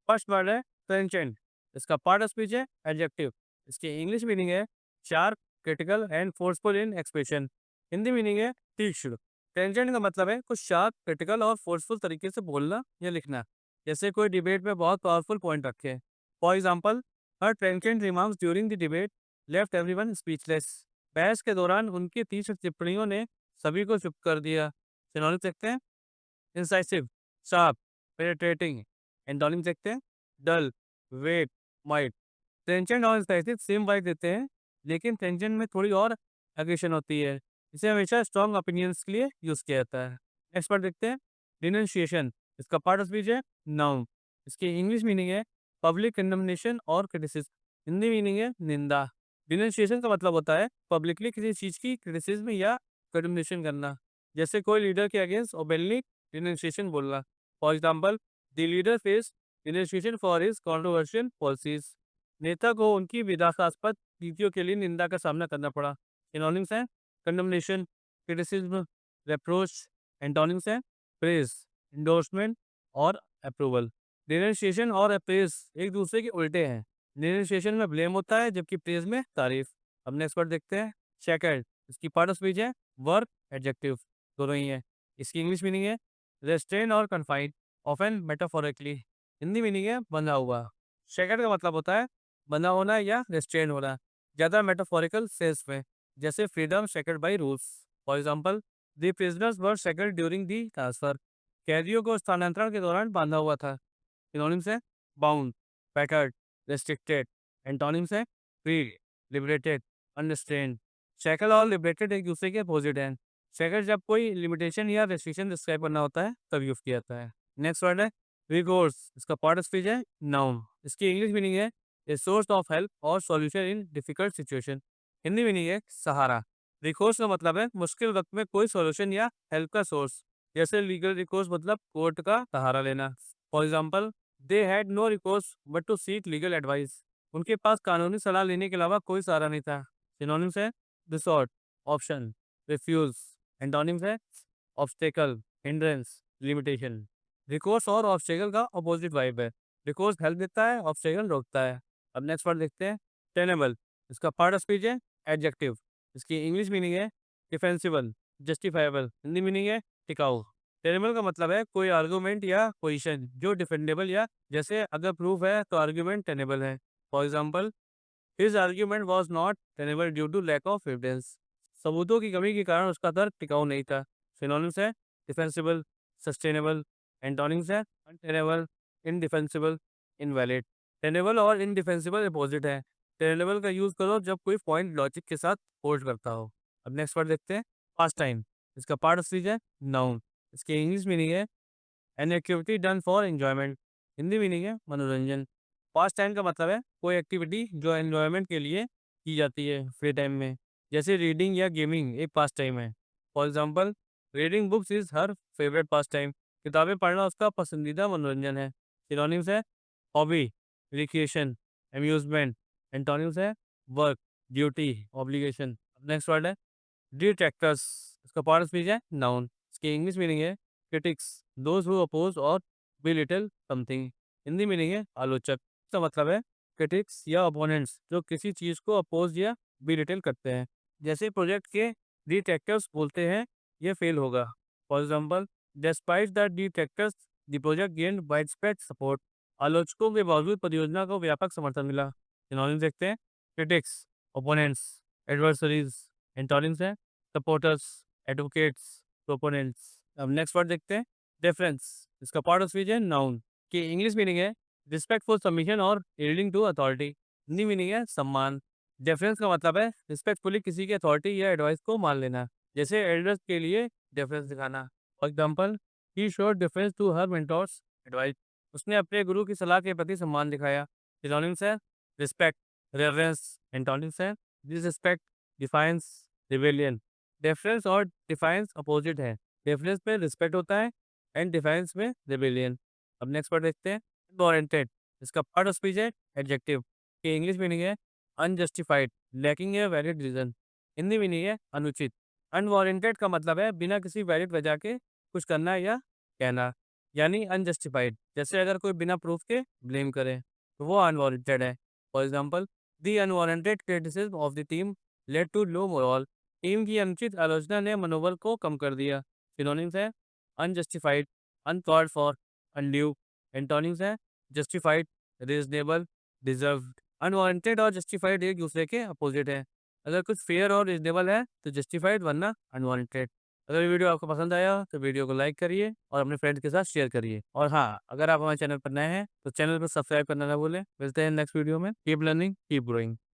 First word है trenchant, इसका part of speech है एडजेक्टिव, इसकी इंग्लिश मीनिंग है sharp, critical and forceful in expression. Hindi meaning है तीक्ष्ण। ट्रेंचेंट का मतलब है कुछ शार्प, क्रिटिकल और फोर्सफुल तरीके से बोलना या लिखना, जैसे कोई डिबेट में बहुत पावरफुल पॉइंट रखे। For example, her trenchant remarks during the debate left everyone speechless. बहस के दौरान उनकी तीक्ष्ण टिप्पणियों ने सभी को चुप कर दिया। सिनोनिम देखते हैं, इंसाइसिव, शार्प, पेनिट्रेटिंग। एंटोनिम देखते हैं, डल, वेट, माइट। टेंशन और इंसाइसिव सेम वाइब देते हैं, लेकिन टेंशन में थोड़ी और एग्रेशन होती है। इसे हमेशा स्ट्रॉन्ग ओपिनियंस के लिए यूज किया जाता है। नेक्स्ट पार्ट देखते हैं, डिनंशिएशन, इसका पार्ट ऑफ स्पीच है नाउन, इसकी इंग्लिश मीनिंग है पब्लिक कंडमनेशन और क्रिटिसिज्म। हिंदी मीनिंग है निंदा। डिनंशिएशन का मतलब होता है पब्लिकली किसी चीज की क्रिटिसिज्म या कंडमनेशन करना, जैसे कोई लीडर के अगेंस्ट ओपनली डिनंशिएशन बोलना। For example, the leader face denunciation for his controversial policies. नेता को उनकी विवादास्पद नीतियों के लिए निंदा का सामना करना पड़ा। सिनोनिम्स हैं, कंडमनेशन, क्रिटिसिज्म, रेप्रोच। एंटोनिम्स हैं, प्रेज, इंडोर्समेंट और अप्रूवल। डिनंशिएशन और अप्रेज एक दूसरे के उल्टे हैं। डिनंशिएशन में ब्लेम होता है, जबकि प्रेज में तारीफ। अब नेक्स्ट वर्ड देखते हैं, शेकर्ड, इसकी पार्ट ऑफ स्पीच है वर्ब, एडजेक्टिव, दोनों ही है। इसकी इंग्लिश मीनिंग है रेस्ट्रेन और confined, often metaphorically. Hindi meaning है बंधा हुआ। शेकर्ड का मतलब होता है बंधा होना या रेस्ट्रेन होना, ज़्यादा मेटाफोरिकल सेंस में, जैसे freedom shackled by rules. For example, the prisoners were shackled during the transfer. कैदियों को स्थानांतरण के दौरान बांधा हुआ था। सिनोनिम्स है, बाउंड, पैकर्ड, रेस्ट्रिक्टेड। एंटोनिम्स है, फ्री, लिबरेटेड, अनरिस्ट्रेन्ड। शैकल और लिबरेटेड एक दूसरे के अपोजिट हैं। शैकल जब कोई लिमिटेशन या रेस्ट्रिक्शन डिस्क्राइब करना होता है तब यूज किया जाता है। नेक्स्ट वर्ड है रिकोर्स, इसका पार्ट ऑफ स्पीच है नाउन, इसकी इंग्लिश मीनिंग है ए सोर्स ऑफ हेल्प और solution in difficult situation. Hindi meaning है सहारा। रिकोर्स का मतलब है मुश्किल वक्त में कोई सॉल्यूशन या हेल्प का सोर्स, जैसे लीगल रिकोर्स मतलब कोर्ट का सहारा लेना। For example, they had no recourse but to seek legal advice. उनके पास कानूनी सलाह लेने के अलावा कोई सहारा नहीं था। सिनोनिम्स है, रिसोर्ट, ऑप्शन, रिफ्यूज। एंटोनिम्स है, ऑब्स्टेकल, हिंड्रेंस, लिमिटेशन। रिकोर्स और ऑब्स्टेकल का अपोजिट वाइब है। रिकोर्स हेल्प देता है, ऑब्स्टेकल रोकता है। अब नेक्स्ट वर्ड देखते हैं, टेनेबल, इसका पार्ट ऑफ स्पीच है एडजेक्टिव, इसकी इंग्लिश मीनिंग है डिफेंसिबल, जस्टिफाइबल। हिंदी मीनिंग है टिकाऊ। टेनेबल का मतलब है कोई आर्गूमेंट या पोजीशन जो डिफेंडेबल या जैसे अगर प्रूफ है तो आर्गूमेंट टेनेबल है। For example, his argument was not tenable due to lack of evidence. सबूतों की कमी के कारण उसका तर्क टिकाऊ नहीं था। सिनोनिम्स है, डिफेंसिबल, सस्टेनेबल। एंटोनिम्स है, अनटेनेबल, इनडिफेंसिबल, इनवैलिड। टेनेबल और इनडिफेंसिबल अपोजिट है। टेनेबल का यूज करो जब कोई पॉइंट लॉजिक के साथ होल्ड करता हो। अब नेक्स्ट वर्ड देखते हैं, पास टाइम, इसका पार्ट ऑफ स्पीच है नाउन, इसकी इंग्लिश मीनिंग है an activity done for enjoyment. Hindi meaning है मनोरंजन। पास टाइम का मतलब है कोई एक्टिविटी जो एन्जॉयमेंट के लिए की जाती है फ्री टाइम में, जैसे रीडिंग या गेमिंग एक पास टाइम है। For example, reading books is her favourite pass time. किताबें पढ़ना उसका पसंदीदा मनोरंजन है। सिनोनिम्स है, हॉबी, रिक्रिएशन, अम्यूजमेंट। एंटोनिम्स है, work, duty, obligation. Next word है डिट्रैक्टर्स, इसका पार्ट ऑफ स्पीच है नाउन, इसकी इंग्लिश मीनिंग है क्रिटिक्स, दोज हु अपोज और बिलिटल समथिंग। हिंदी मीनिंग है आलोचक। इसका मतलब है क्रिटिक्स या ओपोनेंट्स जो किसी चीज को अपोज या बिलिटल करते हैं, जैसे प्रोजेक्ट के डिट्रैक्टर्स बोलते हैं ये फेल होगा। For example, despite the detractors the project gained widespread support. आलोचकों के बावजूद परियोजना को व्यापक समर्थन मिला। सिनोनिम्स देखते हैं, क्रिटिक्स, ओपोनेंट्स, एडवर्सरीज। एंटोनिम्स हैं, सपोर्टर्स, एडवोकेट्स, प्रोपोनेंट्स। अब नेक्स्ट वर्ड देखते हैं, डिफरेंस, इसका पार्ट ऑफ स्पीच है नाउन, की इंग्लिश मीनिंग है रिस्पेक्ट फॉर सबमिशन और yielding to authority. Hindi meaning है सम्मान। डिफरेंस का मतलब है रिस्पेक्टफुली किसी की अथॉरिटी या एडवाइस को मान लेना, जैसे एल्डर्स के लिए डिफरेंस दिखाना। For example, he showed difference to her mentor's advice. उसने अपने गुरु की सलाह के प्रति सम्मान दिखाया। सिनोनिम्स है, रिस्पेक्ट, रेवरेंस। एंटोनिम्स है, डिसरिस्पेक्ट, डिफाइंस, रिबेलियन। डेफरेंस और डिफाइंस अपोजिट है। डेफरेंस में रिस्पेक्ट होता है एंड डिफाइंस में रिबेलियन। अब नेक्स्ट वर्ड देखते हैं, अनवारंटेड, इसका पार्ट ऑफ स्पीच है एडजेक्टिव, की इंग्लिश मीनिंग है unjustified, lacking a valid reason. Hindi meaning है अनुचित। अनवारंटेड का मतलब है बिना किसी वैलिड वजह के कुछ करना या कहना। यानी अनजस्टिफाइड। जैसे अगर कोई बिना प्रूफ के ब्लेम करे तो वो अनवारंटेड है। For example, the unwarranted criticism of the team led to low morale. Team की अनुचित आलोचना ने मनोबल को कम कर दिया। सिनोनिम्स है unjustified, uncalled for, undue. Antonyms है जस्टिफाइड, रीजनेबल, डिजर्व्ड। अनवारंटेड और जस्टिफाइड एक दूसरे के अपोजिट है। अगर कुछ फेयर और रीजनेबल है तो जस्टिफाइड, वरना अनवारंटेड। अगर ये वीडियो आपको पसंद आया तो वीडियो को लाइक करिए और अपने फ्रेंड्स के साथ शेयर करिए। और हाँ, अगर आप हमारे चैनल पर नए हैं तो चैनल को सब्सक्राइब करना ना भूलें। मिलते हैं नेक्स्ट वीडियो में। Keep learning, keep growing.